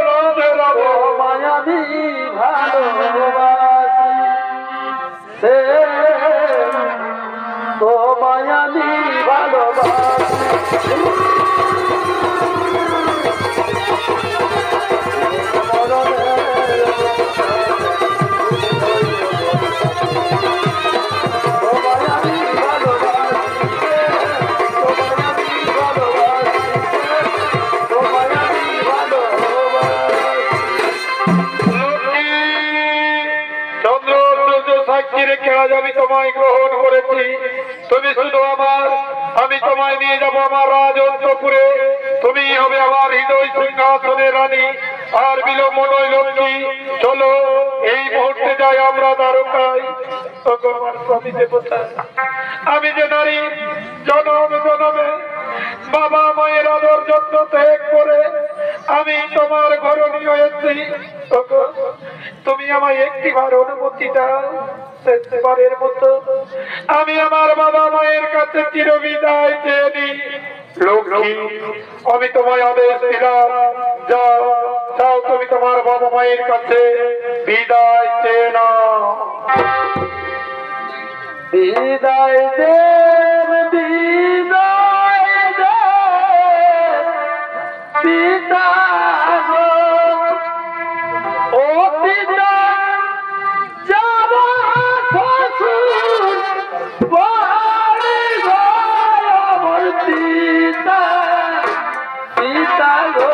রাধে রাধে মায়াবী ভালোবাসি সে তো মায়াবী ভালোবাসি আমি তোমায় গ্রহণ করেছি, তুমি শুধু আমার, আমি তোমায় নিয়ে যাব আমার রাজ অন্তঃপুরে, তুমি হবে আমার হৃদয় সিংহাসনের রানী। আর বিলম্ব নয় লক্ষ্মী, চলো এই মুহূর্তে যাই আমরা দ্বারকায়। আমার স্বামী দেবতা, আমি যে নারী জনমে জনমে বাবা মায়ের আদর যত্ন ত্যাগ করে আমি তোমার ঘরণী হয়েছি, তুমি আমায় একটিবার অনুমতি দাও, শেষবারের মতো আমি আমার বাবা মায়ের কাছে চিরবিদায় চেয়ে নিই। লক্ষ্মী, আমি তোমায় আদেশ দিলাম, যাও যাও, তুমি তোমার বাবা মায়ের কাছে বিদায় চেয়ে নাও। বিদায় দেব বিদায় দেব পিতা গো, ও পিতা যাব শ্বশুর বাড়ি গো, আমার পিতা পিতা গো।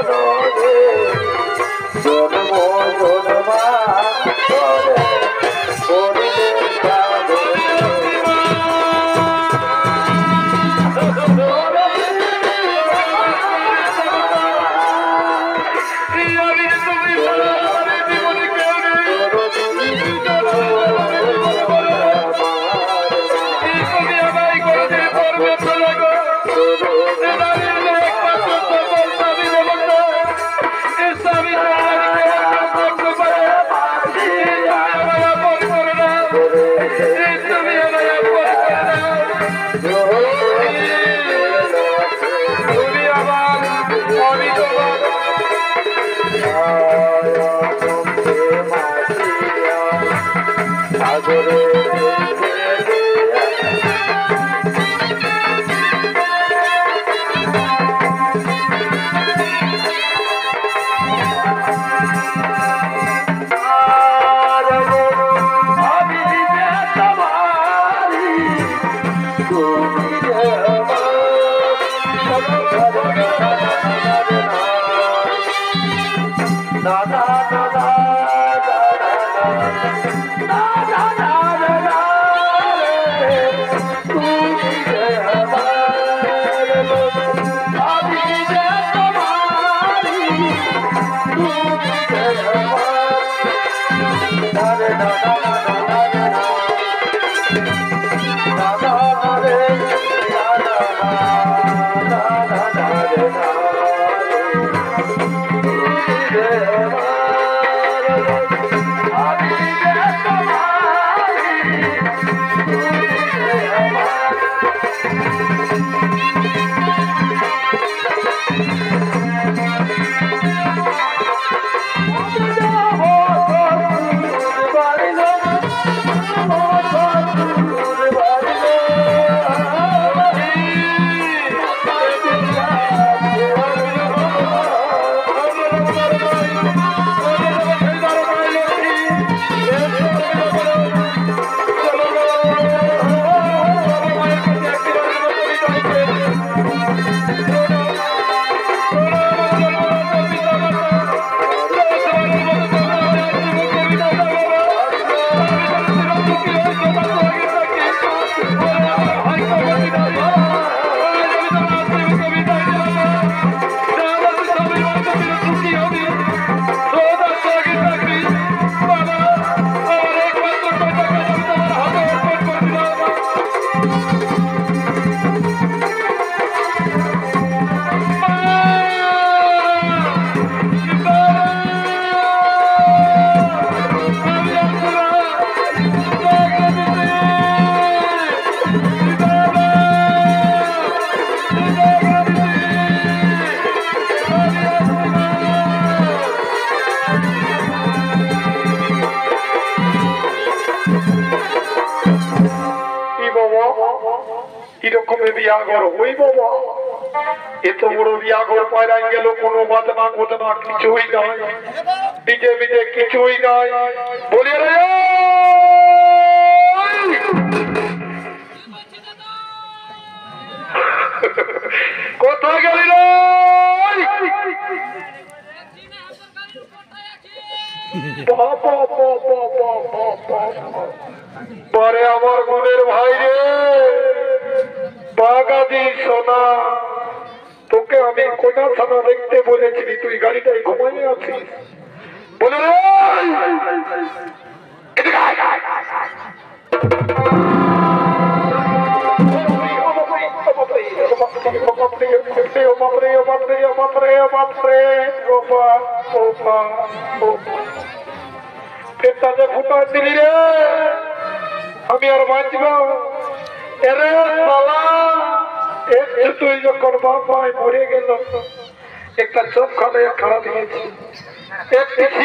রে জন্ম জন্মান্তরে করিলে সাধন এরকমের বিয়াঘর হইব এত বড় বিয়াঘর পায়রাই গেল কোনো বাদনা ঘটনা কিছুই নাই ডিজে বিজে কিছুই নাই বলে রে কোথায় গেলি রে পরে আমার মনের ভাই রে বাগাদি সোনা তোকে আমি কোথা থানা দেখতে বলেছিলি তুই গাড়িটাই ঘুমাইয়ে আছিস বলে রে ফুটা দিলি রে আমি আর বাঁচব এরে সালা তুই যখন বাপায় মরে গেল একটা চোখ খালে খারাপ দিয়েছি